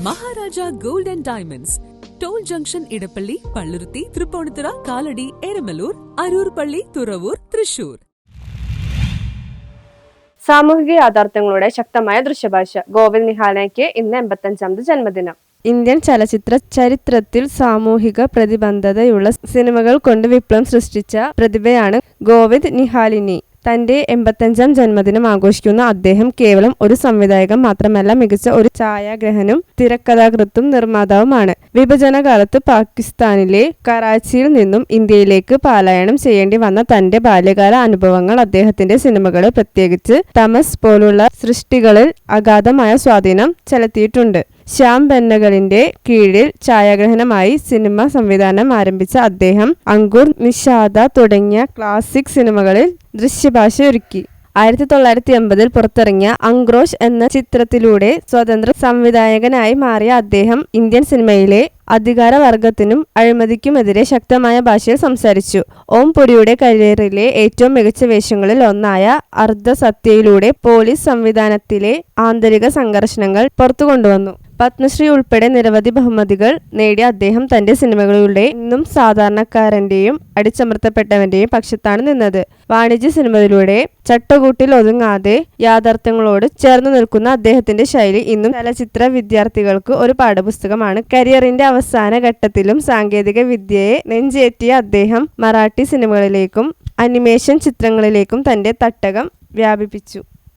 Maharaja gold and diamonds, toll junction, Edappally, Palluruthy, Tripunithura, Kalady, Eramalloor, Aroor Palli, Thuravoor, Thrissur. സാമൂഹിക യാഥാർത്ഥ്യങ്ങളുടെ ശക്തമായ ദൃശ്യഭാഷ. ഗോവിന്ദ് നിഹാലയ്ക്ക് ഇന്ന് 85ാമത് ജന്മദിനം. ഇന്ത്യൻ ചലച്ചിത്ര ചരിത്രത്തിൽ സാമൂഹിക പ്രതിബദ്ധതയുള്ള സിനിമകൾ കൊണ്ട് വിപ്ലവം സൃഷ്ടിച്ച പ്രതിഭയാണ് ഗോവിന്ദ് നിഹാലിനി. തന്റെ 85ാം ജന്മദിനം ആഘോഷിക്കുന്ന അദ്ദേഹം കേവലം ഒരു സംവിധായകൻ മാത്രമല്ല, മികച്ച ഒരു ഛായാഗ്രഹനും തിരക്കഥാകൃത്തും നിർമ്മാതാവുമാണ്. വിഭജനകാലത്ത് പാകിസ്ഥാനിലെ കറാച്ചിയിൽ നിന്നും ഇന്ത്യയിലേക്ക് പലായനം ചെയ്യേണ്ടി വന്ന തന്റെ ബാല്യകാല അനുഭവങ്ങൾ അദ്ദേഹത്തിന്റെ സിനിമകളിൽ, പ്രത്യേകിച്ച് തമസ് പോലുള്ള സൃഷ്ടികളിൽ അഗാധമായ സ്വാധീനം ചെലുത്തിയിട്ടുണ്ട്. ശ്യാം ബെന്നഗലിന്റെ കീഴിൽ ഛായാഗ്രഹണമായി സിനിമ സംവിധാനം ആരംഭിച്ച അദ്ദേഹം അങ്കുർ, നിഷാദ തുടങ്ങിയ ക്ലാസിക് സിനിമകളിൽ ദൃശ്യഭാഷ ഒരുക്കി. 1980 പുറത്തിറങ്ങിയ അങ്ക്രോഷ് എന്ന ചിത്രത്തിലൂടെ സ്വതന്ത്ര സംവിധായകനായി മാറിയ അദ്ദേഹം ഇന്ത്യൻ സിനിമയിലെ അധികാരവർഗത്തിനും അഴിമതിക്കുമെതിരെ ശക്തമായ ഭാഷയിൽ സംസാരിച്ചു. ഓം പുരിയുടെ കരിയറിലെ ഏറ്റവും മികച്ച വേഷങ്ങളിൽ ഒന്നായ അർദ്ധസത്യയിലൂടെ പോലീസ് സംവിധാനത്തിലെ ആന്തരിക സംഘർഷങ്ങൾ പുറത്തു കൊണ്ടുവന്നു. പത്മശ്രീ ഉൾപ്പെടെ നിരവധി ബഹുമതികൾ നേടിയ അദ്ദേഹം തന്റെ സിനിമകളിലൂടെ ഇന്നും സാധാരണക്കാരന്റെയും അടിച്ചമർത്തപ്പെട്ടവന്റെയും പക്ഷത്താണ് നിന്നത്. വാണിജ്യ സിനിമയിലൂടെ ചട്ടകൂട്ടിൽ ഒതുങ്ങാതെ യാഥാർത്ഥ്യങ്ങളോട് ചേർന്ന് നിൽക്കുന്ന അദ്ദേഹത്തിന്റെ ശൈലി ഇന്നും ചലച്ചിത്ര വിദ്യാർത്ഥികൾക്ക് ഒരു പാഠപുസ്തകമാണ്. കരിയറിന്റെ അവസാന ഘട്ടത്തിലും സാങ്കേതിക വിദ്യയെ നെഞ്ചേറ്റിയ അദ്ദേഹം മറാഠി സിനിമകളിലേക്കും അനിമേഷൻ ചിത്രങ്ങളിലേക്കും തന്റെ തട്ടകം വ്യാപിപ്പിച്ചു.